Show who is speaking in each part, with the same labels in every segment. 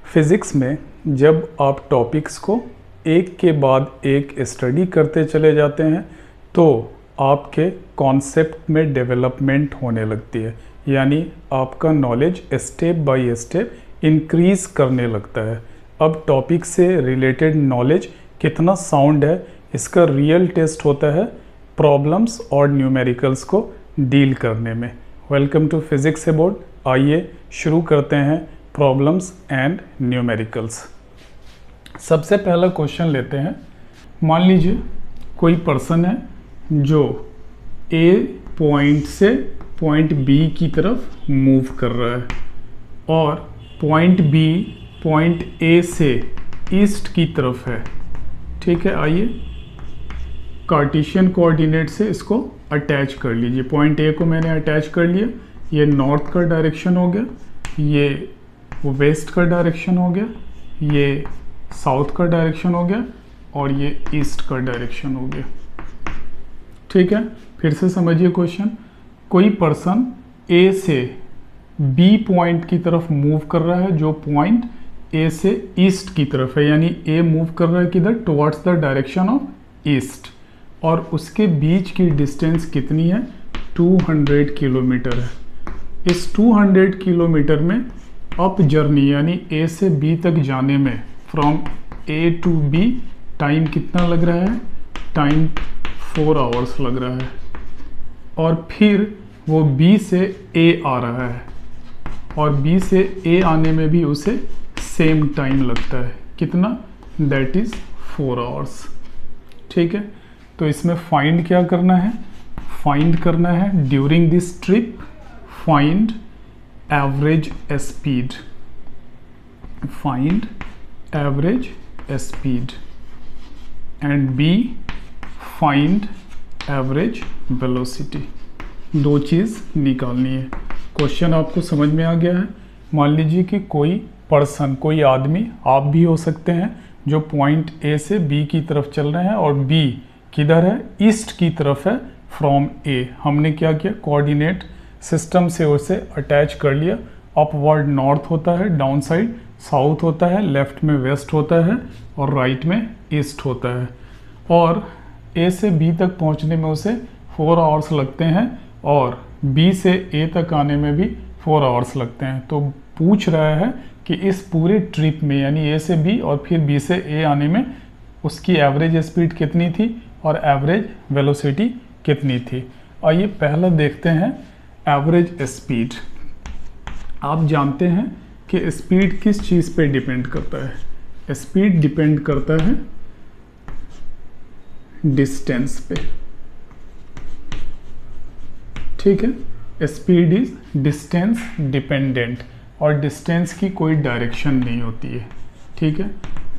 Speaker 1: Physics में जब आप टॉपिक्स को एक के बाद एक स्टडी करते चले जाते हैं तो आपके कॉन्सेप्ट में डेवलपमेंट होने लगती है, यानी आपका knowledge step by step increase करने लगता है। अब टॉपिक से रिलेटेड नॉलेज कितना साउंड है, इसका रियल टेस्ट होता है प्रॉब्लम्स और न्यूमेरिकल्स को डील करने में। Welcome to physics about. आइए शुरू करते हैं प्रॉब्लम्स एंड न्यूमेरिकल्स। सबसे पहला क्वेश्चन लेते हैं। मान लीजिए कोई पर्सन है जो ए पॉइंट से पॉइंट बी की तरफ मूव कर रहा है और पॉइंट बी पॉइंट ए से ईस्ट की तरफ है। ठीक है, आइए कार्टेशियन कोऑर्डिनेट से इसको अटैच कर लीजिए। पॉइंट ए को मैंने अटैच कर लिया, ये नॉर्थ का डायरेक्शन हो गया, ये वेस्ट का डायरेक्शन हो गया, ये साउथ का डायरेक्शन हो गया और ये ईस्ट का डायरेक्शन हो गया। ठीक है, फिर से समझिए क्वेश्चन। कोई पर्सन ए से बी पॉइंट की तरफ मूव कर रहा है जो पॉइंट ए से ईस्ट की तरफ है, यानी ए मूव कर रहा है किधर, towards the direction of east, और उसके बीच की डिस्टेंस कितनी है, 200 किलोमीटर है। इस 200 किलोमीटर में अप जर्नी यानी ए से बी तक जाने में from A to B time कितना लग रहा है, टाइम 4 आवर्स लग रहा है। और फिर वो बी से ए आ रहा है और बी से ए आने में भी उसे सेम टाइम लगता है, कितना, दैट इज़ 4 आवर्स। ठीक है, तो इसमें फाइंड क्या करना है, फाइंड करना है during this trip, find average speed, find average speed, and B find average velocity. दो चीज़ निकालनी है। क्वेश्चन आपको समझ में आ गया है। मान लीजिए कि कोई पर्सन, कोई आदमी, आप भी हो सकते हैं, जो पॉइंट ए से बी की तरफ चल रहे हैं और बी किधर है, ईस्ट की तरफ है फ्रॉम ए। हमने क्या किया, कोऑर्डिनेट सिस्टम से उसे अटैच कर लिया। अपवर्ड नॉर्थ होता है, डाउन साइड साउथ होता है, लेफ्ट में वेस्ट होता है और राइट में ईस्ट होता है। और ए से बी तक पहुंचने में उसे 4 आवर्स लगते हैं और बी से ए तक आने में भी 4 आवर्स लगते हैं। तो पूछ रहा है कि इस पूरे ट्रिप में, यानी ए से बी और फिर बी से ए आने में उसकी एवरेज स्पीड कितनी थी और एवरेज वेलोसिटी कितनी थी। आइए पहला देखते हैं एवरेज स्पीड। आप जानते हैं कि स्पीड किस चीज़ पे डिपेंड करता है, स्पीड डिपेंड करता है डिस्टेंस पे। ठीक है, स्पीड इज डिस्टेंस डिपेंडेंट और डिस्टेंस की कोई डायरेक्शन नहीं होती है। ठीक है,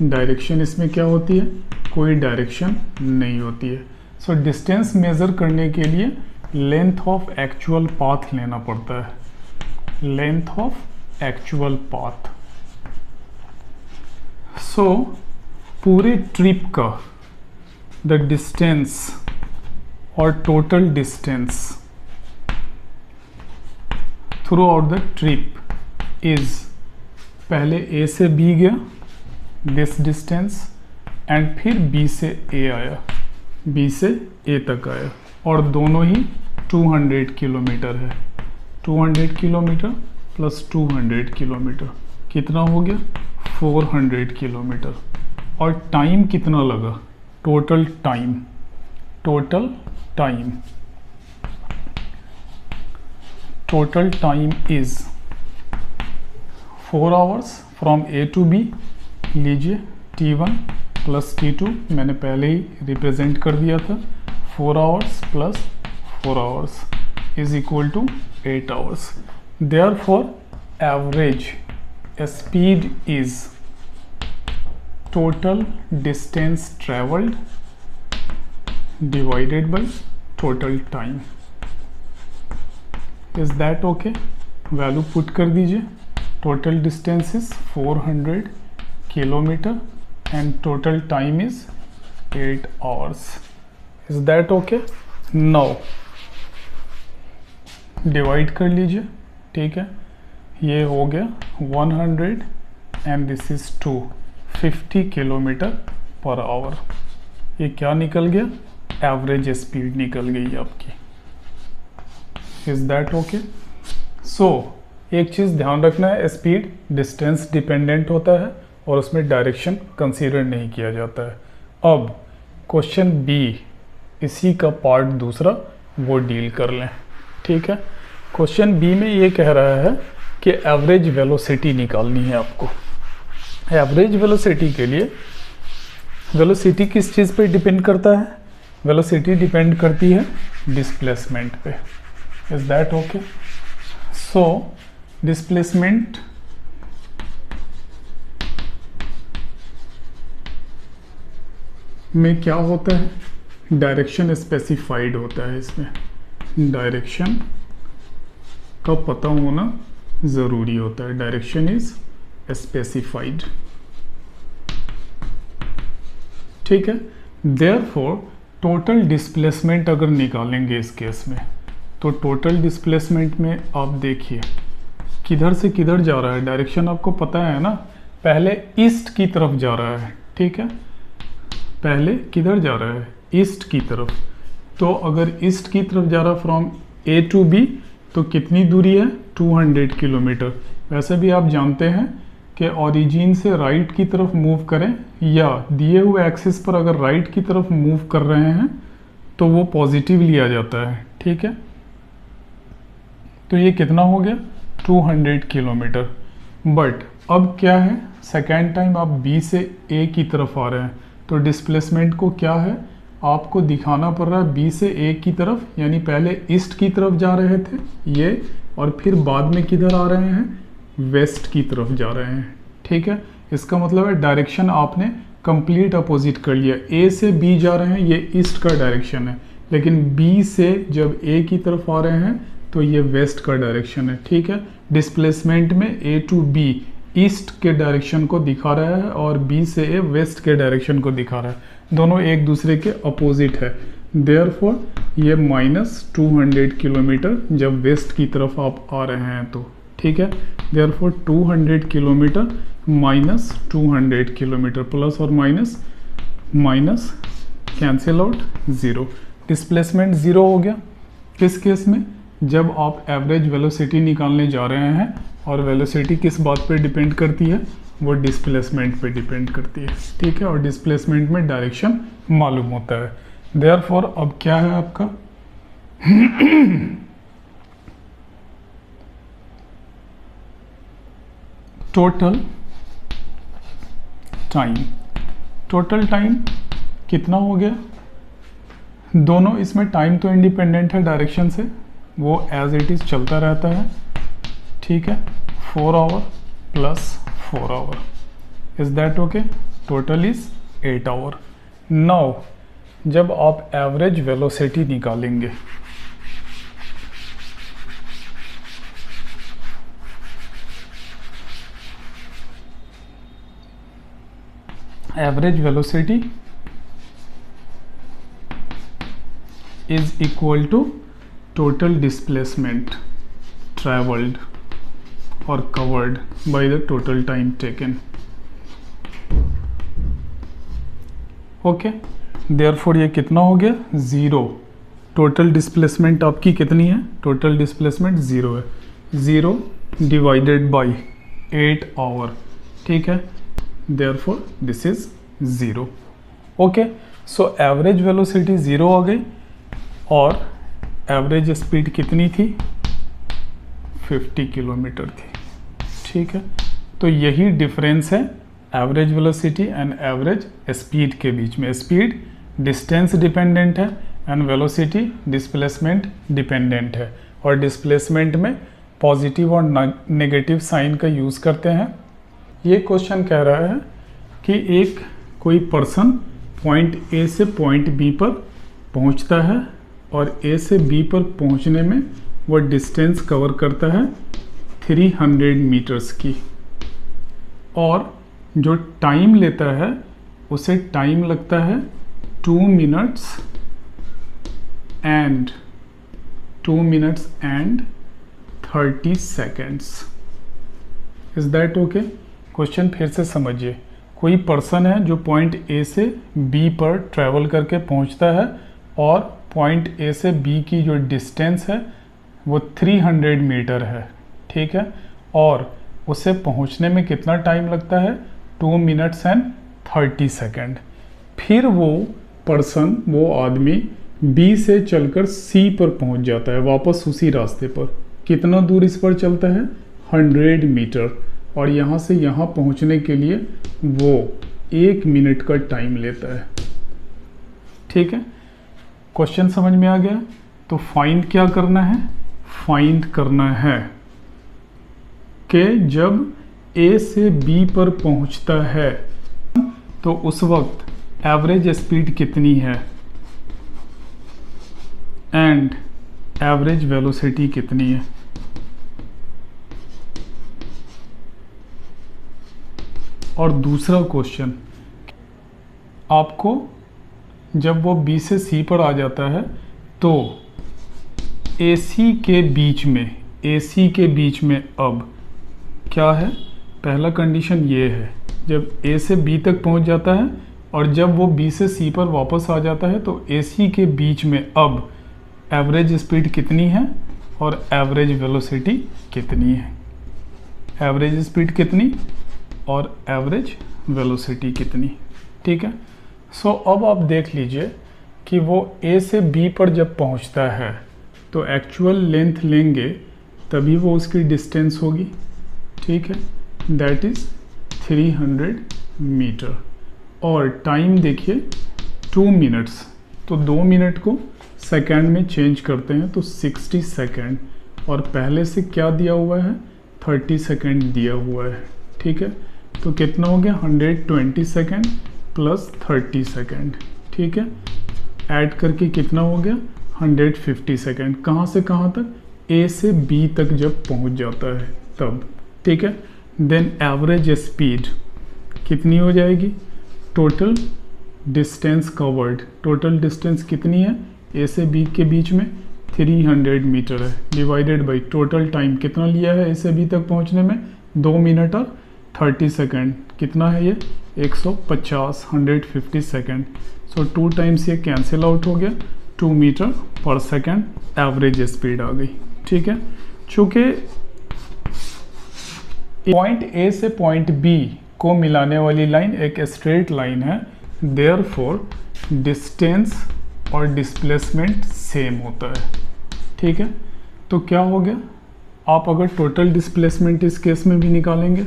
Speaker 1: डायरेक्शन इसमें क्या होती है, कोई डायरेक्शन नहीं होती है। सो डिस्टेंस मेज़र करने के लिए लेंथ ऑफ एक्चुअल पाथ लेना पड़ता है, लेंथ ऑफ एक्चुअल पाथ। सो पूरे ट्रिप का द डिस्टेंस और total distance through out the trip is, पहले ए से बी गया दिस डिस्टेंस एंड फिर बी से ए आया, बी से ए तक आया और दोनों ही 200 किलोमीटर है। 200 किलोमीटर प्लस 200 किलोमीटर कितना हो गया, 400 किलोमीटर। और टाइम कितना लगा, total time, total time, total time is 4 hours from A to B. लीजिए T1 प्लस T2 मैंने पहले ही रिप्रेजेंट कर दिया था। 4 hours plus 4 hours is equal to 8 hours. Therefore average speed is total distance traveled divided by total time. Is that okay? Value put कर दीजिए। Total distance is 400 kilometre and total time is 8 hours. Is that okay? Now divide कर लीजिए। ठीक है, ये हो गया 100 and this is 250 kilometre per hour. ये क्या निकल गया? एवरेज स्पीड निकल गई आपकी। Is that okay? सो एक चीज़ ध्यान रखना है, स्पीड डिस्टेंस डिपेंडेंट होता है और उसमें डायरेक्शन कंसीडर नहीं किया जाता है। अब क्वेश्चन बी, इसी का पार्ट दूसरा वो डील कर लें, ठीक है। क्वेश्चन बी में ये कह रहा है कि एवरेज वेलोसिटी निकालनी है आपको। एवरेज वेलोसिटी के लिए, वेलोसिटी किस चीज़ पे डिपेंड करता है? वेलोसिटी डिपेंड करती है डिस्प्लेसमेंट पे। Is that okay? So displacement में क्या होता है? डायरेक्शन स्पेसिफाइड होता है। इसमें डायरेक्शन का पता होना ज़रूरी होता है। डायरेक्शन इज स्पेसिफाइड, ठीक है। देयरफॉर टोटल डिस्प्लेसमेंट अगर निकालेंगे इस केस में, तो टोटल डिस्प्लेसमेंट में आप देखिए किधर से किधर जा रहा है। डायरेक्शन आपको पता है ना, पहले ईस्ट की तरफ जा रहा है, ठीक है। पहले किधर जा रहा है? ईस्ट की तरफ। तो अगर ईस्ट की तरफ जा रहा है फ्रॉम ए टू बी, तो कितनी दूरी है? 200 किलोमीटर। वैसे भी आप जानते हैं कि ओरिजिन से राइट की तरफ मूव करें या दिए हुए एक्सिस पर अगर राइट की तरफ मूव कर रहे हैं तो वो पॉजिटिव लिया जाता है, ठीक है। तो ये कितना हो गया? 200 किलोमीटर। बट अब क्या है, सेकेंड टाइम आप बी से ए की तरफ आ रहे हैं, तो डिस्प्लेसमेंट को क्या है, आपको दिखाना पड़ रहा है बी से ए की तरफ, यानी पहले ईस्ट की तरफ जा रहे थे ये, और फिर बाद में किधर आ रहे हैं? वेस्ट की तरफ जा रहे हैं, ठीक है। इसका मतलब है डायरेक्शन आपने कंप्लीट अपोजिट कर लिया। ए से बी जा रहे हैं, ये ईस्ट का डायरेक्शन है, लेकिन बी से जब ए की तरफ आ रहे हैं तो ये वेस्ट का डायरेक्शन है, ठीक है। डिस्प्लेसमेंट में ए टू बी ईस्ट के डायरेक्शन को दिखा रहा है और बी से ए वेस्ट के डायरेक्शन को दिखा रहा है। दोनों एक दूसरे के अपोजिट है। देयरफॉर ये -200 किलोमीटर जब वेस्ट की तरफ आप आ रहे हैं तो, ठीक है। देयरफॉर 200 किलोमीटर -200 किलोमीटर, प्लस और माइनस कैंसिल आउट, 0। डिस्प्लेसमेंट 0 हो गया। किस केस में? जब आप एवरेज वेलोसिटी निकालने जा रहे हैं, और वेलोसिटी किस बात पे डिपेंड करती है? वो डिस्प्लेसमेंट पे डिपेंड करती है, ठीक है। और डिस्प्लेसमेंट में डायरेक्शन मालूम होता है। देयरफॉर अब क्या है आपका टोटल टाइम। टोटल टाइम कितना हो गया? दोनों इसमें टाइम तो इंडिपेंडेंट है डायरेक्शन से, वो एज इट इज़ चलता रहता है, ठीक है। 4 hour plus 4 hour, is that okay? Total is 8 hour. Now जब आप एवरेज वेलोसिटी निकालेंगे, average velocity is equal to total displacement traveled or covered by the total time taken. Okay, therefore ये कितना हो गया? 0। टोटल डिस्प्लेसमेंट आपकी कितनी है? टोटल डिस्प्लेसमेंट 0 है। 0 डिवाइडेड बाई 8 आवर, ठीक है। therefore this is 0। Okay, so average velocity 0 आ गई और एवरेज स्पीड कितनी थी? 50 किलोमीटर थी, ठीक है। तो यही डिफरेंस है average velocity and average speed के बीच में। स्पीड डिस्टेंस डिपेंडेंट है एंड वेलोसिटी डिस्प्लेसमेंट डिपेंडेंट है, और डिस्प्लेसमेंट में पॉजिटिव और नेगेटिव साइन का यूज़ करते हैं। ये क्वेश्चन कह रहा है कि एक कोई पर्सन पॉइंट ए से पॉइंट बी पर पहुंचता है और ए से बी पर पहुंचने में वो डिस्टेंस कवर करता है 300 मीटर्स की, और जो टाइम लेता है उसे टाइम लगता है 2 minutes and 30 seconds. Is that okay? Question फिर से समझिए। कोई पर्सन है जो पॉइंट ए से बी पर ट्रैवल करके पहुंचता है और पॉइंट ए से बी की जो डिस्टेंस है वो 300 मीटर है, ठीक है, और उसे पहुंचने में कितना टाइम लगता है, 2 मिनट्स एंड 30 सेकेंड। फिर वो पर्सन, वो आदमी बी से चलकर सी पर पहुंच जाता है वापस उसी रास्ते पर। कितना दूर इस पर चलता है, 100 मीटर, और यहाँ से यहाँ पहुँचने के लिए वो 1 मिनट का टाइम लेता है, ठीक है। क्वेश्चन समझ में आ गया? तो फाइंड क्या करना है, फाइंड करना है कि जब ए से बी पर पहुँचता है तो उस वक्त एवरेज स्पीड कितनी है एंड एवरेज वेलोसिटी कितनी है। और दूसरा क्वेश्चन, आपको जब वो बी से सी पर आ जाता है तो AC के बीच में अब क्या है, पहला कंडीशन ये है, जब A से B तक पहुंच जाता है और जब वो B से C पर वापस आ जाता है तो AC के बीच में अब एवरेज स्पीड कितनी है और एवरेज वेलोसिटी कितनी है। एवरेज स्पीड कितनी और एवरेज वेलोसिटी कितनी, ठीक है। सो अब आप देख लीजिए कि वो A से B पर जब पहुंचता है तो एक्चुअल लेंथ लेंगे तभी वो उसकी डिस्टेंस होगी, ठीक है, दैट इज़ 300 मीटर। और टाइम देखिए 2 मिनट्स, तो 2 मिनट को सेकेंड में चेंज करते हैं तो 60 सेकेंड, और पहले से क्या दिया हुआ है, 30 सेकेंड दिया हुआ है, ठीक है। तो कितना हो गया, 120 सेकेंड प्लस 30 सेकेंड, ठीक है, ऐड करके कितना हो गया, 150 सेकेंड। कहाँ से कहाँ तक, ए से बी तक जब पहुँच जाता है तब, ठीक है। देन एवरेज स्पीड कितनी हो जाएगी, total distance covered, total distance कितनी है ए से बी के बीच में, 300 मीटर है, डिवाइडेड बाई टोटल टाइम कितना लिया है ए से बी तक पहुंचने में, 2 मिनट और 30 सेकेंड, कितना है ये 150, 150 सेकेंड। सो 2 टाइम्स ये कैंसिल आउट हो गया, 2 metre per second average speed आ गई, ठीक है। चूँकि पॉइंट ए से पॉइंट बी को मिलाने वाली लाइन एक स्ट्रेट लाइन है, देयरफॉर डिस्टेंस और डिस्प्लेसमेंट सेम होता है, ठीक है। तो क्या हो गया, आप अगर टोटल डिस्प्लेसमेंट इस केस में भी निकालेंगे,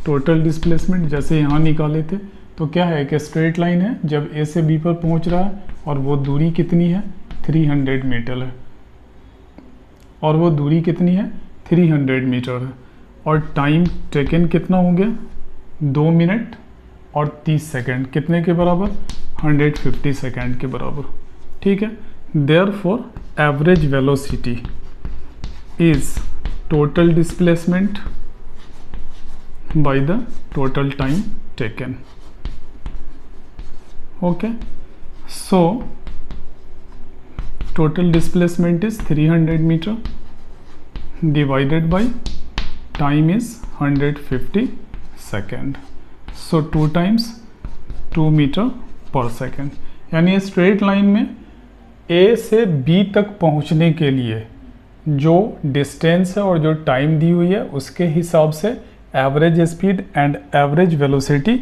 Speaker 1: टोटल डिस्प्लेसमेंट जैसे यहाँ निकाले थे, तो क्या है, एक स्ट्रेट लाइन है, जब ए से बी पर पहुँच रहा है और वो दूरी कितनी है, 300 मीटर है, और वो दूरी कितनी है, 300 मीटर है, और टाइम टेकन कितना हो गया, 2 मिनट और 30 सेकेंड, कितने के बराबर, 150 सेकेंड के बराबर, ठीक है। Therefore average velocity is total displacement by the total time taken, okay. So total displacement is 300 meter divided by time is 150 second, so 2 times 2 meter per second। यानी स्ट्रेट लाइन में A से B तक पहुंचने के लिए जो distance है और जो टाइम दी हुई है उसके हिसाब से average speed and average velocity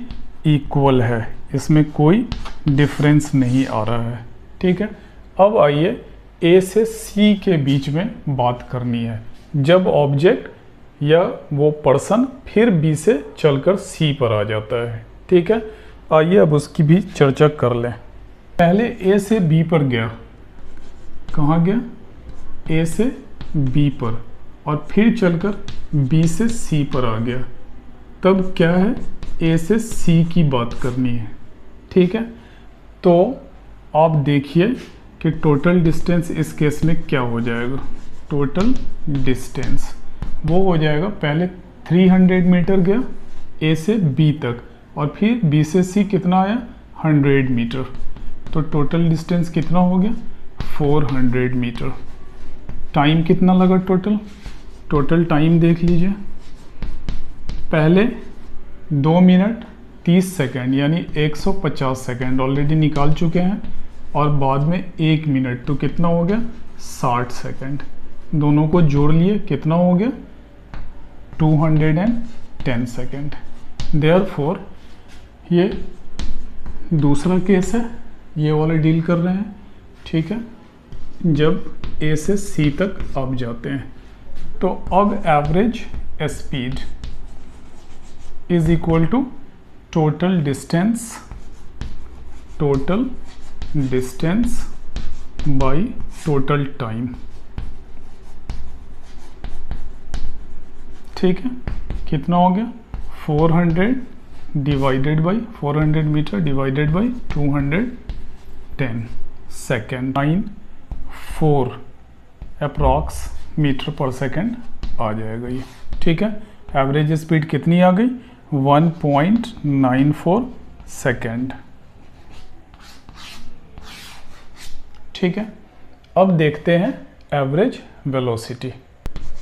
Speaker 1: equal है, इसमें कोई डिफरेंस नहीं आ रहा है, ठीक है। अब आइए ए से सी के बीच में बात करनी है, जब ऑब्जेक्ट या वो पर्सन फिर बी से चलकर सी पर आ जाता है, ठीक है। आइए अब उसकी भी चर्चा कर लें। पहले ए से बी पर गया, कहाँ गया, ए से बी पर, और फिर चलकर बी से सी पर आ गया, तब क्या है, ए से सी की बात करनी है, ठीक है। तो आप देखिए कि टोटल डिस्टेंस इस केस में क्या हो जाएगा, टोटल डिस्टेंस वो हो जाएगा, पहले 300 मीटर गया ए से बी तक, और फिर बी से सी कितना आया, 100 मीटर, तो टोटल डिस्टेंस कितना हो गया, 400 मीटर। टाइम कितना लगा टोटल टाइम देख लीजिए, पहले 2 मिनट 30 सेकेंड यानी 150 सेकेंड ऑलरेडी निकाल चुके हैं, और बाद में 1 मिनट, तो कितना हो गया 60 सेकेंड। दोनों को जोड़ लिए कितना हो गया 210 सेकेंड। देयरफॉर ये दूसरा केस है, ये वाला डील कर रहे हैं, ठीक है। जब ए से सी तक आप जाते हैं तो अब average speed is equal to total distance by total time, ठीक है। कितना हो गया 400 divided by 400 metre divided by 210 second, 94 approx metre per second आ जाएगा ये, ठीक है। एवरेज स्पीड कितनी आ गई 1.94 सेकेंड, ठीक है। अब देखते हैं एवरेज वेलोसिटी।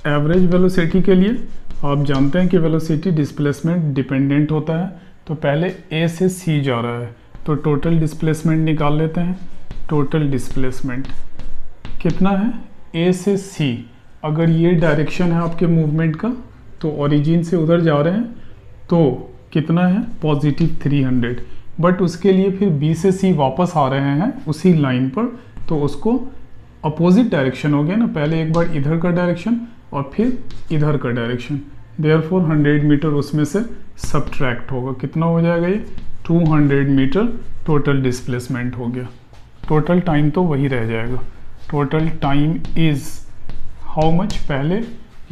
Speaker 1: एवरेज वेलोसिटी के लिए आप जानते हैं कि वेलोसिटी डिस्प्लेसमेंट डिपेंडेंट होता है, तो पहले ए से सी जा रहा है तो टोटल डिस्प्लेसमेंट निकाल लेते हैं। टोटल डिस्प्लेसमेंट कितना है ए से सी, अगर ये डायरेक्शन है आपके मूवमेंट का तो ओरिजिन से उधर जा रहे हैं तो कितना है पॉजिटिव 300, बट उसके लिए फिर बी से सी वापस आ रहे हैं उसी लाइन पर, तो उसको अपोजिट डायरेक्शन हो गया ना, पहले एक बार इधर का डायरेक्शन और फिर इधर का डायरेक्शन, देयरफॉर 100 मीटर उसमें से सबट्रैक्ट होगा, कितना हो जाएगा ये 200 मीटर टोटल डिस्प्लेसमेंट हो गया। टोटल टाइम तो वही रह जाएगा, total time is how much, पहले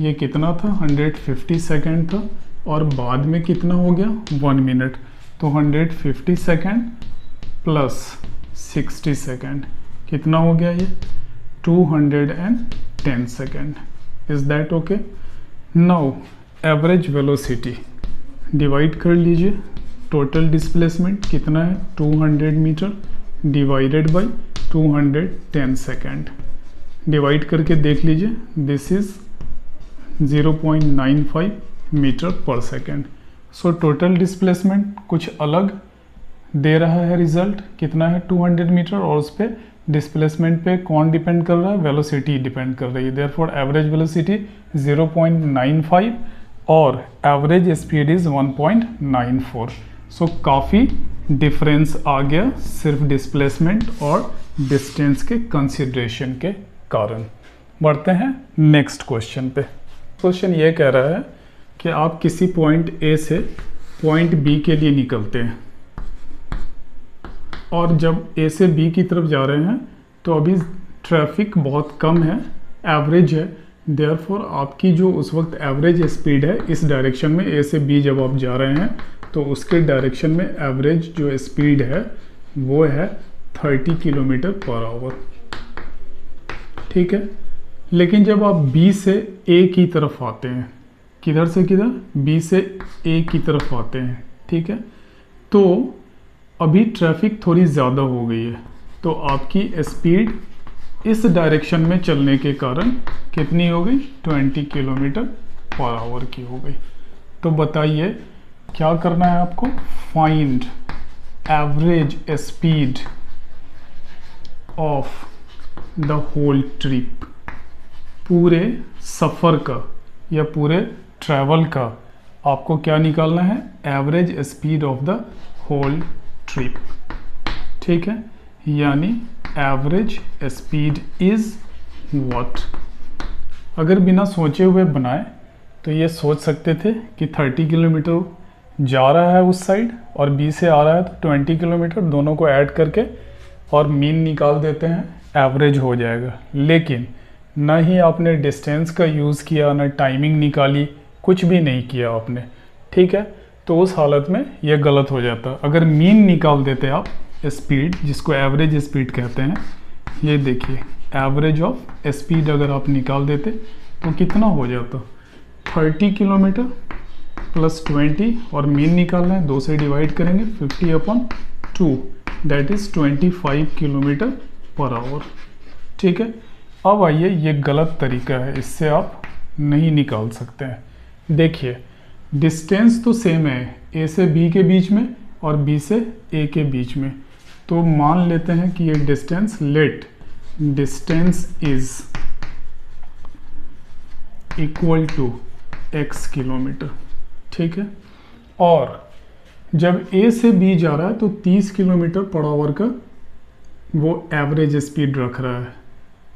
Speaker 1: ये कितना था 150 सेकेंड था और बाद में कितना हो गया 1 मिनट, तो 150 सेकेंड प्लस 60 सेकेंड कितना हो गया ये 210 second. Is that okay. Now average velocity divide कर लीजिए, टोटल डिस्प्लेसमेंट कितना है 200 metre divided by 210 second, divide करके देख लीजिए, this is 0.95 metre per second. So total displacement कुछ अलग दे रहा है, रिजल्ट कितना है 200 मीटर, और उस पर डिस्प्लेसमेंट पे कौन डिपेंड कर रहा है वेलोसिटी डिपेंड कर रही है। देयरफॉर एवरेज वेलोसिटी 0.95 और एवरेज स्पीड इज 1.94। सो काफ़ी डिफरेंस आ गया सिर्फ डिस्प्लेसमेंट और डिस्टेंस के कंसिडरेशन के कारण। बढ़ते हैं नेक्स्ट क्वेश्चन पे। क्वेश्चन ये कह रहा है कि आप किसी पॉइंट ए से पॉइंट बी के लिए निकलते हैं और जब ए से बी की तरफ जा रहे हैं तो अभी ट्रैफिक बहुत कम है, एवरेज है, देयरफॉर आपकी जो उस वक्त एवरेज स्पीड है इस डायरेक्शन में ए से बी जब आप जा रहे हैं तो उसके डायरेक्शन में एवरेज जो स्पीड है वो है 30 किलोमीटर पर आवर, ठीक है। लेकिन जब आप बी से ए की तरफ आते हैं, किधर से किधर बी से ए की तरफ आते हैं, ठीक है, तो अभी ट्रैफिक थोड़ी ज़्यादा हो गई है, तो आपकी स्पीड इस डायरेक्शन में चलने के कारण कितनी हो गई 20 किलोमीटर पर आवर की हो गई। तो बताइए क्या करना है आपको, find average speed of the whole trip, पूरे सफ़र का या पूरे ट्रैवल का आपको क्या निकालना है average speed of the whole trip, ठीक है। यानी एवरेज स्पीड इज व्हाट। अगर बिना सोचे हुए बनाए तो ये सोच सकते थे कि 30 किलोमीटर जा रहा है उस साइड और बी से आ रहा है तो 20 किलोमीटर, दोनों को ऐड करके और मीन निकाल देते हैं, एवरेज हो जाएगा। लेकिन ना ही आपने डिस्टेंस का यूज़ किया, ना टाइमिंग निकाली, कुछ भी नहीं किया आपने, ठीक है। तो उस हालत में यह गलत हो जाता। अगर मीन निकाल देते आप स्पीड, जिसको एवरेज स्पीड कहते हैं, ये देखिए एवरेज ऑफ स्पीड अगर आप निकाल देते तो कितना हो जाता 30 किलोमीटर प्लस 20, और मीन निकालना है 2 से डिवाइड करेंगे 50/2, that is 25 kilometre per hour, ठीक है। अब आइए, ये गलत तरीका है, इससे आप नहीं निकाल सकते हैं। देखिए डिस्टेंस तो सेम है, ए से बी के बीच में और बी से ए के बीच में। तो मान लेते हैं कि ये distance, let distance is equal to x kilometre, ठीक है। और जब ए से बी जा रहा है तो 30 किलोमीटर पर आवर का वो एवरेज स्पीड रख रहा है।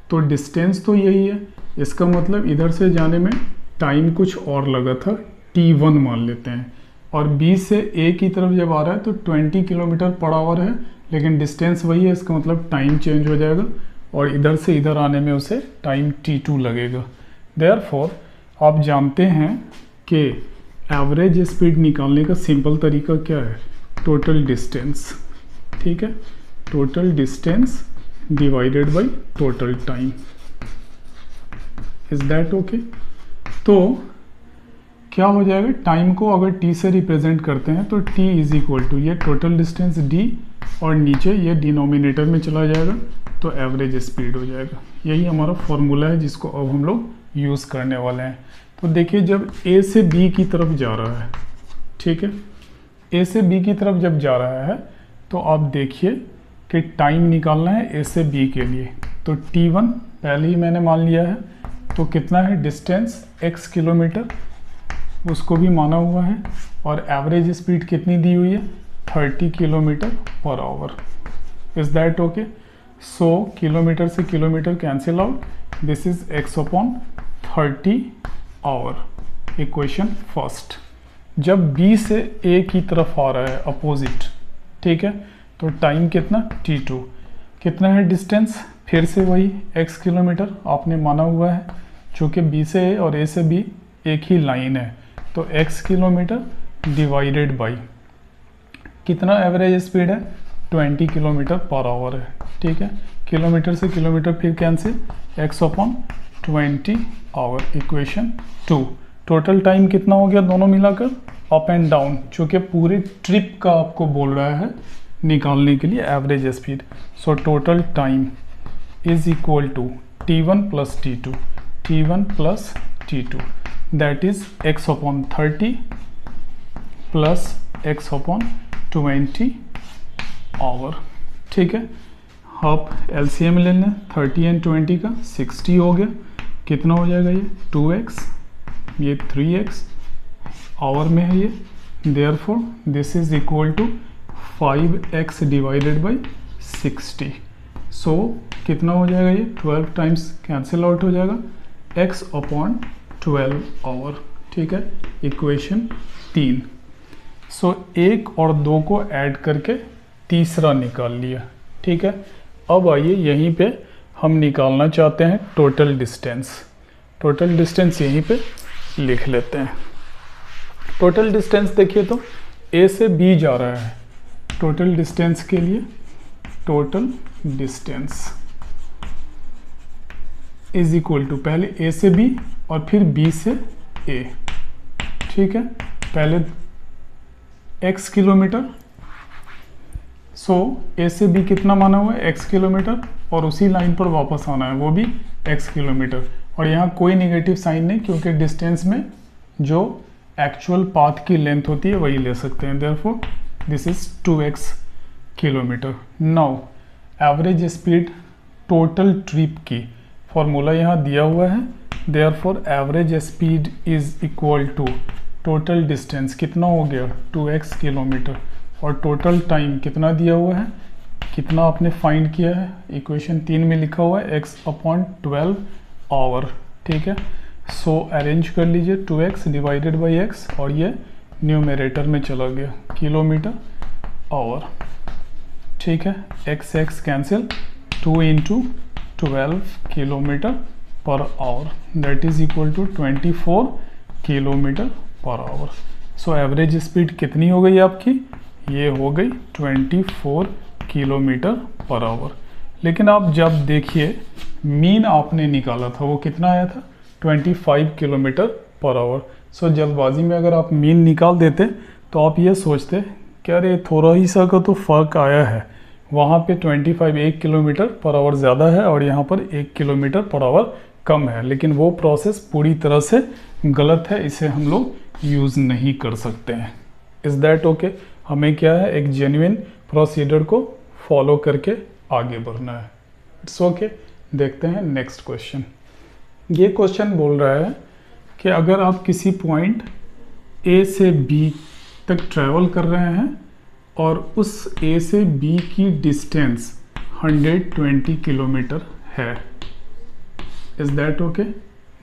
Speaker 1: तो डिस्टेंस तो यही है, इसका मतलब इधर से जाने में टाइम कुछ और लगा था, t1 मान लेते हैं। और बी से ए की तरफ जब आ रहा है तो 20 किलोमीटर पर आवर है, लेकिन डिस्टेंस वही है, इसका मतलब टाइम चेंज हो जाएगा और इधर से इधर आने में उसे टाइम t2 लगेगा। देयरफॉर आप जानते हैं कि एवरेज स्पीड निकालने का सिंपल तरीका क्या है, टोटल डिस्टेंस, ठीक है, total distance divided by total time. Is that okay? तो क्या हो जाएगा, टाइम को अगर t से रिप्रेजेंट करते हैं तो t इज इक्वल टू ये टोटल डिस्टेंस d और नीचे ये डिनोमिनेटर में चला जाएगा तो एवरेज स्पीड हो जाएगा। यही हमारा फॉर्मूला है जिसको अब हम लोग यूज़ करने वाले हैं। तो देखिए जब a से b की तरफ जा रहा है, ठीक है, a से b की तरफ जब जा रहा है तो आप देखिए कि टाइम निकालना है a से b के लिए। तो t1 पहले ही मैंने मान लिया है, तो कितना है डिस्टेंस x किलोमीटर, उसको भी माना हुआ है। और एवरेज स्पीड कितनी दी हुई है, 30 किलोमीटर पर hour. Is that okay? So kilometre से kilometre cancel out, this is x upon 30 hour. Equation first. जब b से a की तरफ आ रहा है अपोजिट, ठीक है, तो टाइम कितना t2, कितना है डिस्टेंस, फिर से वही x किलोमीटर आपने माना हुआ है, चूँकि b से a और a से b एक ही लाइन है, तो x किलोमीटर डिवाइडेड बाई कितना एवरेज स्पीड है, 20 किलोमीटर पर आवर है, ठीक है। किलोमीटर से किलोमीटर फिर cancel, x upon 20 hour. Equation 2। Total time कितना हो गया दोनों मिलाकर, अप एंड डाउन, चूँकि पूरी ट्रिप का आपको बोल रहा है निकालने के लिए average speed. So total time is equal to t1 plus t2, t1 plus t2, that is x upon 30 plus x upon 20 hour, ठीक है। आप LCM ले लें, 30 एंड 20 का 60 हो गया, कितना हो जाएगा ये 2x, ये 3x, आवर में है ये, therefore this is equal to 5x divided by 60। So कितना हो जाएगा ये 12 टाइम्स कैंसिल आउट हो जाएगा, x अपॉन 12 आवर, ठीक है। इक्वेशन 3। सो 1 और 2 को ऐड करके तीसरा निकाल लिया, ठीक है। अब आइए यहीं पे हम निकालना चाहते हैं टोटल डिस्टेंस। टोटल डिस्टेंस यहीं पे लिख लेते हैं। टोटल डिस्टेंस देखिए तो A से B जा रहा है, टोटल डिस्टेंस के लिए total distance is equal to पहले A से B और फिर B से A, ठीक है। पहले x किलोमीटर, सो A से B कितना माना हुआ है x किलोमीटर, और उसी लाइन पर वापस आना है वो भी x किलोमीटर। और यहाँ कोई नेगेटिव साइन नहीं, क्योंकि डिस्टेंस में जो एक्चुअल पाथ की लेंथ होती है वही ले सकते हैं। Therefore this is 2x kilometre. Now average speed total trip की फॉर्मूला यहाँ दिया हुआ है, therefore average speed is equal to total distance कितना हो गया 2x किलोमीटर, और टोटल टाइम कितना दिया हुआ है, कितना आपने फाइंड किया है, इक्वेशन 3 में लिखा हुआ है x अपॉन 12 आवर, ठीक है। सो अरेंज कर लीजिए 2x डिवाइडेड बाई x, और ये न्यूमरेटर में चला गया किलोमीटर आवर, ठीक है। x कैंसिल, 2 इंटू 12 किलोमीटर पर hour, that is equal to 24 kilometre पर आवर। सो एवरेज स्पीड कितनी हो गई आपकी, ये हो गई 24 किलोमीटर पर आवर। लेकिन आप जब देखिए मीन आपने निकाला था वो कितना आया था 25 किलोमीटर पर आवर। सो जल्दबाजी में अगर आप मीन निकाल देते तो आप ये सोचते कि अरे थोड़ा ही सा का तो फ़र्क आया है, वहाँ पे 25 1 किलोमीटर पर आवर ज़्यादा है और यहाँ पर 1 किलोमीटर पर आवर कम है, लेकिन वो प्रोसेस पूरी तरह से गलत है, इसे हम लोग यूज़ नहीं कर सकते हैं। Is that okay? हमें क्या है, एक जेन्युइन प्रोसीजर को फॉलो करके आगे बढ़ना है। It's okay. देखते हैं नेक्स्ट क्वेश्चन। ये क्वेश्चन बोल रहा है कि अगर आप किसी पॉइंट ए से बी तक ट्रैवल कर रहे हैं और उस ए से बी की डिस्टेंस 120 किलोमीटर है, is that okay?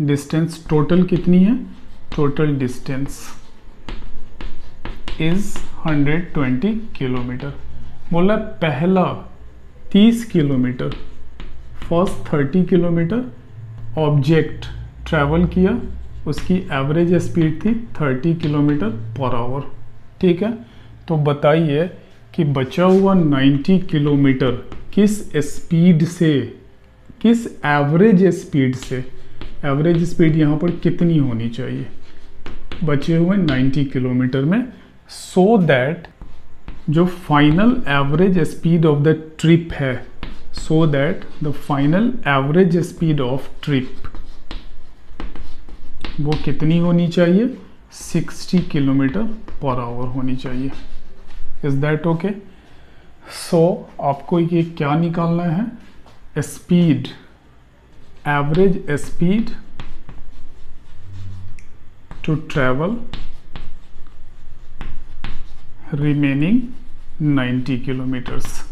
Speaker 1: Distance total कितनी है? Total distance is 120 kilometre. बोला पहला 30 kilometre, first 30 kilometre object travel किया, उसकी एवरेज स्पीड थी 30 किलोमीटर पर आवर। ठीक है, तो बताइए कि बचा हुआ 90 किलोमीटर किस स्पीड से, किस एवरेज स्पीड से, एवरेज स्पीड यहाँ पर कितनी होनी चाहिए बचे हुए 90 किलोमीटर में, सो दैट जो final average speed of the trip है, so that the final average speed of trip वो कितनी होनी चाहिए? 60 किलोमीटर पर आवर होनी चाहिए। Is that okay? सो आपको ये क्या निकालना है? Speed, average speed to travel remaining 90 kilometres,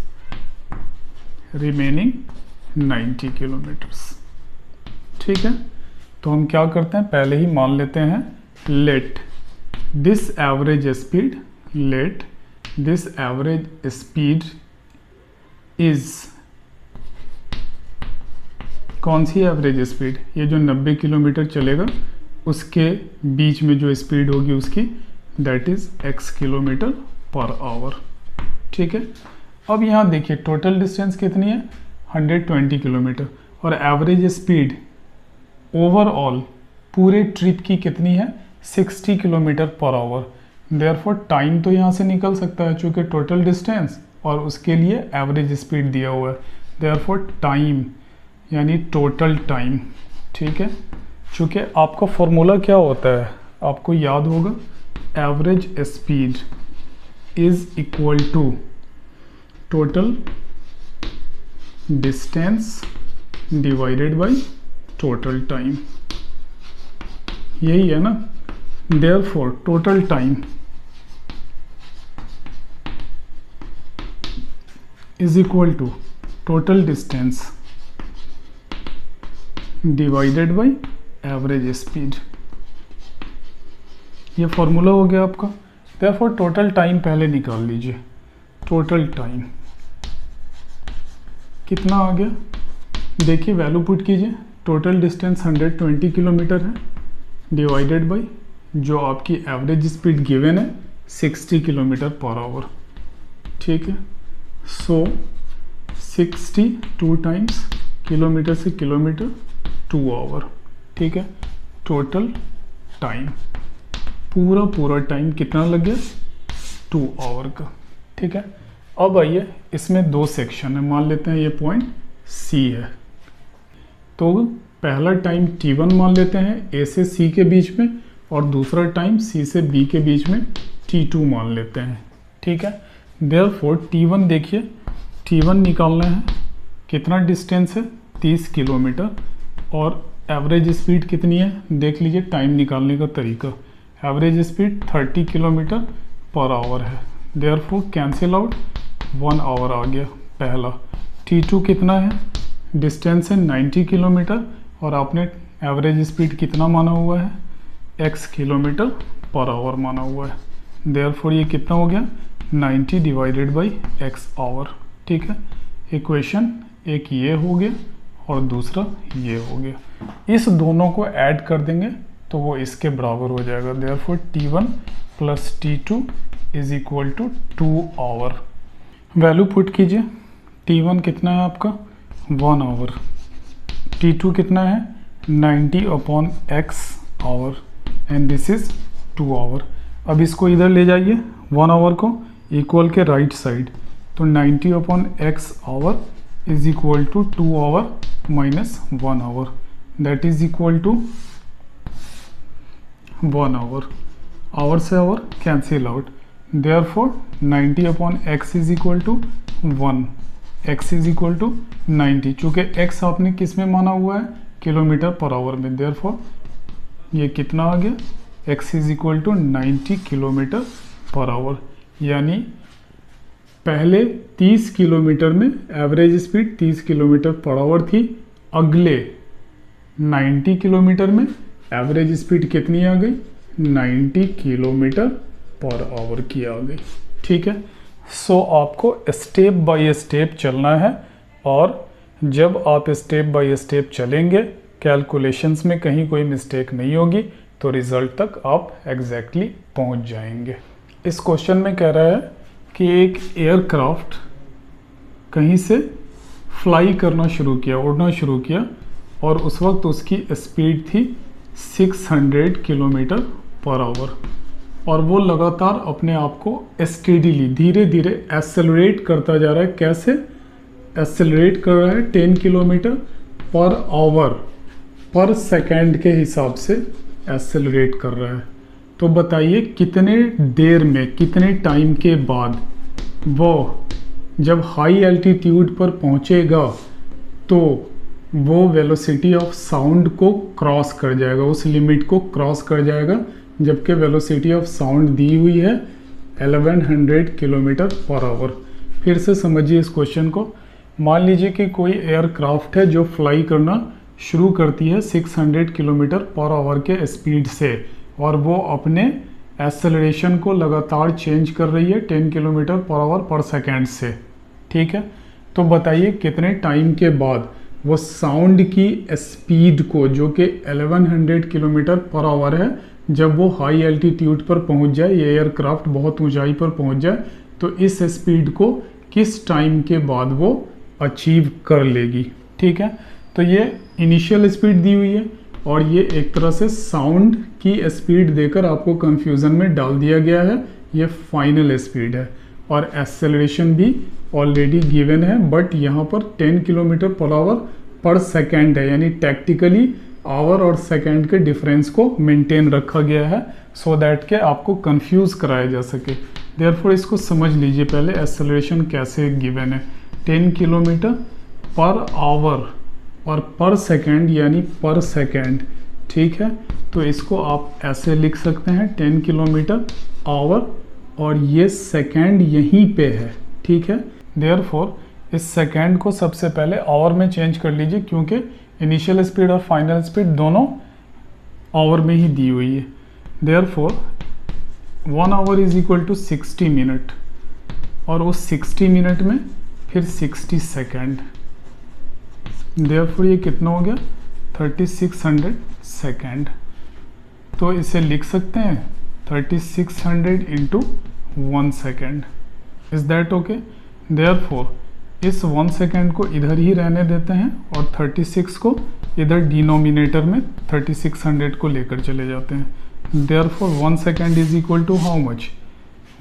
Speaker 1: remaining 90 kilometres. ठीक है, तो हम क्या करते हैं, पहले ही मान लेते हैं let this average speed, let this average speed is, कौन सी एवरेज स्पीड? ये जो 90 किलोमीटर चलेगा उसके बीच में जो स्पीड होगी उसकी, that is x kilometre per hour. ठीक है, अब यहाँ देखिए टोटल डिस्टेंस कितनी है? 120 किलोमीटर, और एवरेज स्पीड ओवरऑल पूरे ट्रिप की कितनी है? 60 kilometre per hour. Therefore time तो यहाँ से निकल सकता है, चूँकि टोटल डिस्टेंस और उसके लिए एवरेज स्पीड दिया हुआ है, देयरफॉर टाइम यानी टोटल टाइम। ठीक है, चूँकि आपका फॉर्मूला क्या होता है आपको याद होगा, average speed is equal to total distance divided by total time, यही है ना। Therefore total time is equal to total distance divided by average speed, ये फॉर्मूला हो गया आपका। देयरफॉर टोटल टाइम पहले निकाल लीजिए। टोटल टाइम कितना आ गया? देखिए वैल्यू पुट कीजिए, टोटल डिस्टेंस 120 किलोमीटर है डिवाइडेड बाय जो आपकी एवरेज स्पीड गिवन है 60 किलोमीटर पर आवर। ठीक है, सो 60 2 टाइम्स, किलोमीटर से किलोमीटर 2 आवर। ठीक है, टोटल टाइम पूरा टाइम कितना लग गया? 2 आवर का। ठीक है, अब आइए इसमें 2 सेक्शन है, मान लेते हैं ये पॉइंट सी है, तो पहला टाइम t1 मान लेते हैं a से c के बीच में, और दूसरा टाइम c से b के बीच में t2 मान लेते हैं। ठीक है, देयरफॉर t1 देखिए, t1 निकालना है, कितना डिस्टेंस है? 30 किलोमीटर, और एवरेज स्पीड कितनी है देख लीजिए, टाइम निकालने का तरीका, average speed 30 kilometre per hour है, देयरफॉर कैंसिल आउट 1 आवर आ गया पहला। t2 कितना है? डिस्टेंस है 90 किलोमीटर, और आपने एवरेज स्पीड कितना माना हुआ है? x किलोमीटर पर आवर माना हुआ है, देयरफॉर ये कितना हो गया? 90 डिवाइडेड बाई x आवर। ठीक है, इक्वेशन एक ये हो गया और दूसरा ये हो गया, इस दोनों को ऐड कर देंगे तो वो इसके बराबर हो जाएगा, therefore t1 plus t2 is equal to 2 hour. Value put कीजिए, t1 कितना है आपका? 1 आवर, t2 कितना है? 90 upon x hour, and this is 2 hour. अब इसको इधर ले जाइए, 1 आवर को इक्वल के राइट साइड, तो 90 upon x hour is equal to 2 hour minus 1 hour. That is equal to 1 hour. Hour से hour cancel out, therefore 90 upon x is equal to 1, x is equal to 90। चूँकि x आपने किस में माना हुआ है, kilometre per hour में, therefore ये कितना आ गया, x is equal to 90 kilometre पर आवर। यानी पहले 30 किलोमीटर में एवरेज स्पीड 30 किलोमीटर पर आवर थी, अगले 90 किलोमीटर में एवरेज स्पीड कितनी आ गई, 90 किलोमीटर पर आवर की आ गई। ठीक है, सो आपको स्टेप बाय स्टेप चलना है, और जब आप स्टेप बाय स्टेप चलेंगे, कैलकुलेशंस में कहीं कोई मिस्टेक नहीं होगी, तो रिज़ल्ट तक आप एग्जैक्टली पहुंच जाएंगे। इस क्वेश्चन में कह रहा है कि एक एयरक्राफ्ट कहीं से फ्लाई करना शुरू किया, उड़ना शुरू किया, और उस वक्त उसकी स्पीड थी 600 किलोमीटर पर आवर, और वो लगातार अपने आप को स्टेडीली धीरे धीरे एक्सेलरेट करता जा रहा है। कैसे एक्सेलरेट कर रहा है, 10 किलोमीटर पर आवर पर सेकेंड के हिसाब से एक्सेलरेट कर रहा है। तो बताइए कितने देर में, कितने टाइम के बाद वो जब हाई एल्टीट्यूड पर पहुंचेगा तो वो वेलोसिटी ऑफ साउंड को क्रॉस कर जाएगा, उस लिमिट को क्रॉस कर जाएगा, जबकि वेलोसिटी ऑफ साउंड दी हुई है 1100 किलोमीटर पर आवर। फिर से समझिए इस क्वेश्चन को। मान लीजिए कि कोई एयरक्राफ्ट है जो फ्लाई करना शुरू करती है 600 किलोमीटर पर आवर के स्पीड से, और वो अपने एक्सेलरेशन को लगातार चेंज कर रही है 10 किलोमीटर पर आवर पर सेकेंड से। ठीक है, तो बताइए कितने टाइम के बाद वो साउंड की स्पीड को, जो कि 1100 किलोमीटर पर आवर है, जब वो हाई एल्टीट्यूड पर पहुंच जाए, ये एयरक्राफ्ट बहुत ऊंचाई पर पहुंच जाए, तो इस स्पीड को किस टाइम के बाद वो अचीव कर लेगी। ठीक है, तो ये इनिशियल स्पीड दी हुई है, और ये एक तरह से साउंड की स्पीड देकर आपको कंफ्यूजन में डाल दिया गया है। ये फाइनल स्पीड है, और एक्सेलरेशन भी ऑलरेडी गिवन है, बट यहाँ पर 10 किलोमीटर पर आवर पर सेकेंड है, यानी टैक्टिकली आवर और सेकेंड के डिफरेंस को मेंटेन रखा गया है, सो दैट के आपको कंफ्यूज कराया जा सके। देयरफॉर इसको समझ लीजिए पहले, एक्सेलरेशन कैसे गिवन है, 10 किलोमीटर पर आवर और पर सेकेंड, यानी पर सेकेंड। ठीक है, तो इसको आप ऐसे लिख सकते हैं 10 किलोमीटर आवर, और ये सेकेंड यहीं पे है। ठीक है, देयरफॉर इस सेकेंड को सबसे पहले आवर में चेंज कर लीजिए, क्योंकि इनिशियल स्पीड और फाइनल स्पीड दोनों आवर में ही दी हुई है। Therefore 1 hour is equal to 60 minute, और उस 60 मिनट में फिर 60 सेकेंड। देयरफॉर ये कितना हो गया, 3600 सेकेंड। तो इसे लिख सकते हैं 3600 into 1 second. Is that okay? Therefore इस 1 सेकेंड को इधर ही रहने देते हैं, और 36 को इधर डिनोमिनेटर में 3600 को लेकर चले जाते हैं। Therefore 1 second is equal to how much,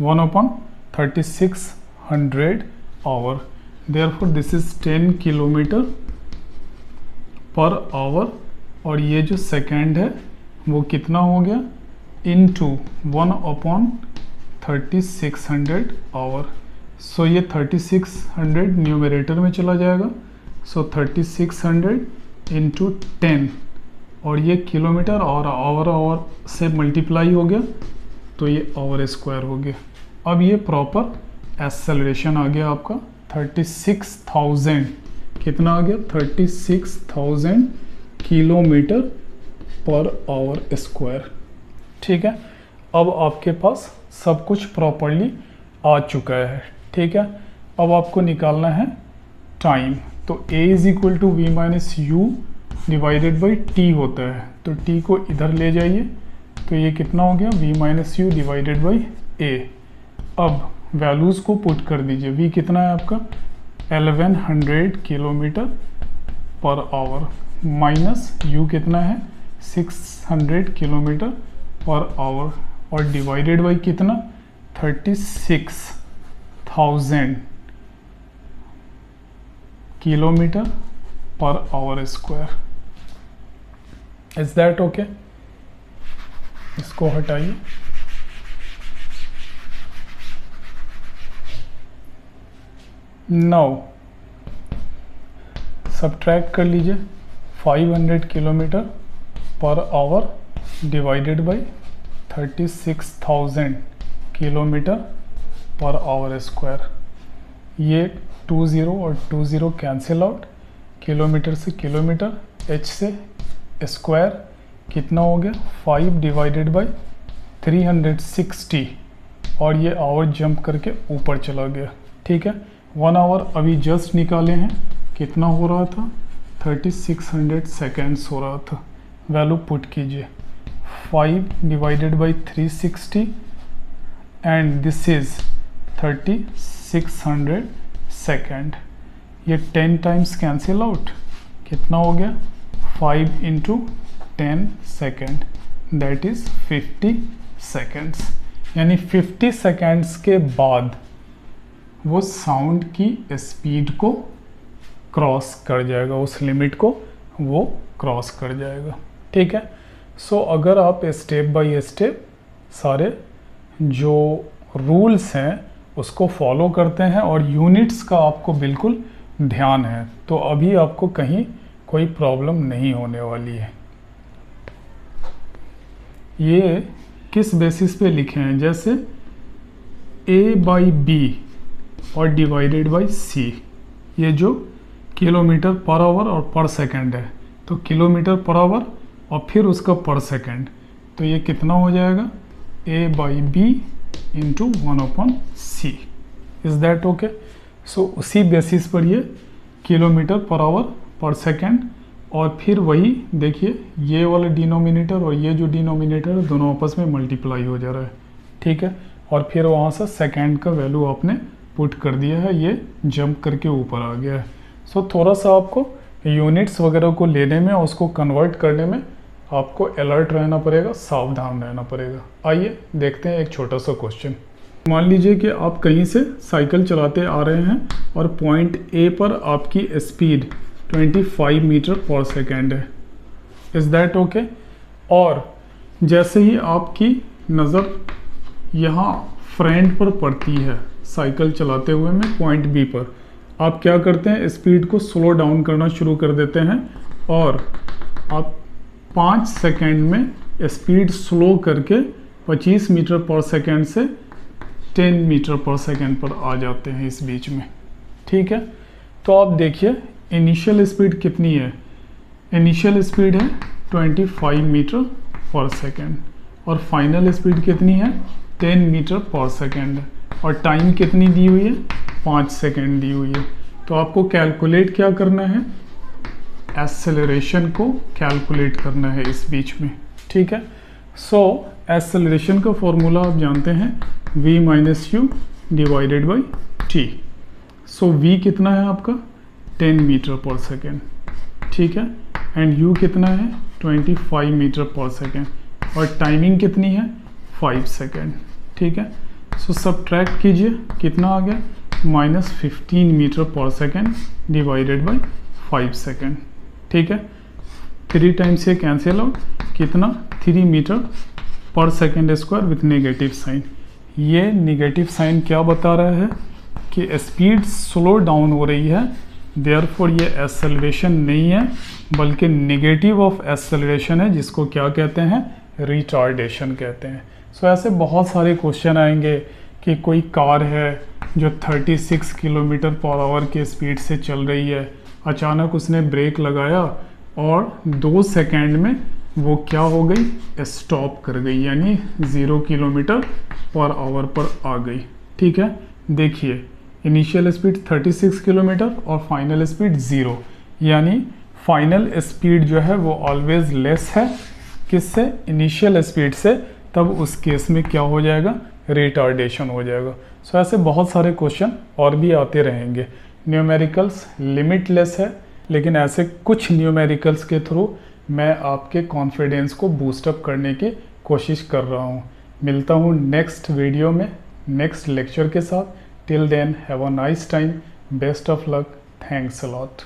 Speaker 1: 1 upon 3600 hour. Therefore this is 10 kilometre पर आवर, और ये जो सेकेंड है वो कितना हो गया, इनटू 1 अपॉन 3600 आवर। सो ये 3600 न्यूमरेटर में चला जाएगा, सो 3600 इंटू 10, और ये किलोमीटर और आवर से मल्टीप्लाई हो गया, तो ये आवर स्क्वायर हो गया। अब ये प्रॉपर एक्सेलरेशन आ गया आपका 36,000, कितना आ गया, 36,000 किलोमीटर पर आवर स्क्वायर। ठीक है, अब आपके पास सब कुछ प्रॉपरली आ चुका है। ठीक है, अब आपको निकालना है टाइम। तो a is equal to v minus u divided by t होता है, तो t को इधर ले जाइए, तो ये कितना हो गया, v minus u divided by a। अब वैल्यूज़ को पुट कर दीजिए, v कितना है आपका 1100 kilometre per hour, minus u कितना है 600 किलोमीटर पर आवर, और डिवाइडेड बाई कितना 36,000 kilometre per hour square. Is that okay? इसको हटाइए। नाउ सबट्रैक्ट कर लीजिए 500 kilometre per hour divided by 36,000 kilometre per hour square. ये 20 और 20 कैंसिल आउट, किलोमीटर से किलोमीटर, एच से स्क्वायर कितना हो गया 5 डिवाइडेड बाई 360 और ये आवर जंप करके ऊपर चला गया। ठीक है, 1 आवर अभी जस्ट निकाले हैं, कितना हो रहा था 3600 सेकेंड्स हो रहा था। वैल्यू पुट कीजिए 5 divided by 360 and this is 3600 second. ये 10 टाइम्स कैंसिल आउट, कितना हो गया 5 into 10 second, that is 50 seconds. यानी 50 सेकेंड्स के बाद वो साउंड की स्पीड को क्रॉस कर जाएगा, उस लिमिट को वो क्रॉस कर जाएगा। ठीक है, सो अगर आप स्टेप बाय स्टेप सारे जो रूल्स हैं उसको फॉलो करते हैं और यूनिट्स का आपको बिल्कुल ध्यान है तो अभी आपको कहीं कोई प्रॉब्लम नहीं होने वाली है। ये किस बेसिस पे लिखे हैं, जैसे A बाई बी और डिवाइडेड बाई सी, ये जो किलोमीटर पर आवर और पर सेकंड है तो किलोमीटर पर आवर और फिर उसका पर सेकंड, तो ये कितना हो जाएगा A by b into 1/c। Is that okay? So उसी बेसिस पर ये किलोमीटर पर आवर पर सेकंड और फिर वही देखिए ये वाला डिनोमिनेटर और ये जो डिनोमिनेटर है दोनों आपस में मल्टीप्लाई हो जा रहा है। ठीक है, और फिर वहाँ से सेकंड का वैल्यू आपने पुट कर दिया है, ये जंप करके ऊपर आ गया है। सो थोड़ा सा आपको यूनिट्स वगैरह को लेने में और उसको कन्वर्ट करने में आपको अलर्ट रहना पड़ेगा, सावधान रहना पड़ेगा। आइए देखते हैं एक छोटा सा क्वेश्चन। मान लीजिए कि आप कहीं से साइकिल चलाते आ रहे हैं और पॉइंट ए पर आपकी स्पीड 25 मीटर पर सेकेंड है। Is that okay? और जैसे ही आपकी नज़र यहाँ फ्रंट पर पड़ती है साइकिल चलाते हुए में पॉइंट बी पर, आप क्या करते हैं स्पीड को स्लो डाउन करना शुरू कर देते हैं और आप 5 सेकेंड में स्पीड स्लो करके 25 मीटर पर सेकेंड से 10 मीटर पर सेकेंड पर आ जाते हैं इस बीच में। ठीक है, तो आप देखिए इनिशियल स्पीड कितनी है, इनिशियल स्पीड है 25 मीटर पर सेकेंड और फाइनल स्पीड कितनी है 10 मीटर पर सेकेंड और टाइम कितनी दी हुई है 5 सेकेंड दी हुई है। तो आपको कैलकुलेट क्या करना है, एक्सेलरेशन को कैलकुलेट करना है इस बीच में। ठीक है, सो एक्सेलरेशन का फॉर्मूला आप जानते हैं v minus u divided by T. So v कितना है आपका 10 मीटर पर सेकेंड, ठीक है, एंड u कितना है 25 मीटर पर सेकेंड और टाइमिंग कितनी है 5 सेकेंड। ठीक है, सो सब्ट्रैक्ट कीजिए कितना आ गया -15 metre per second divided by 5 second. ठीक है, 3 टाइम्स ये कैंसिल आउट, कितना 3 metre per second square with negative sign. ये नेगेटिव साइन क्या बता रहा है कि स्पीड स्लो डाउन हो रही है, देयरफॉर ये एक्सेलरेशन नहीं है बल्कि नेगेटिव ऑफ एक्सेलरेशन है, जिसको क्या कहते हैं रिटार्डेशन कहते हैं। सो ऐसे बहुत सारे क्वेश्चन आएंगे कि कोई कार है जो 36 किलोमीटर पर आवर के स्पीड से चल रही है, अचानक उसने ब्रेक लगाया और 2 सेकेंड में वो क्या हो गई स्टॉप कर गई, यानी 0 किलोमीटर पर आवर पर आ गई। ठीक है, देखिए इनिशियल स्पीड 36 किलोमीटर और फाइनल स्पीड 0, यानी फाइनल स्पीड जो है वो ऑलवेज लेस है किससे इनिशियल स्पीड से, तब उस केस में क्या हो जाएगा रिटार्डेशन हो जाएगा। सो ऐसे बहुत सारे क्वेश्चन और भी आते रहेंगे। न्यूमेरिकल्स लिमिटलेस है, लेकिन ऐसे कुछ न्यूमेरिकल्स के थ्रू मैं आपके कॉन्फिडेंस को बूस्टअप करने की कोशिश कर रहा हूँ। मिलता हूँ नेक्स्ट वीडियो में नेक्स्ट लेक्चर के साथ। Till then have a nice time, best of luck, thanks a lot.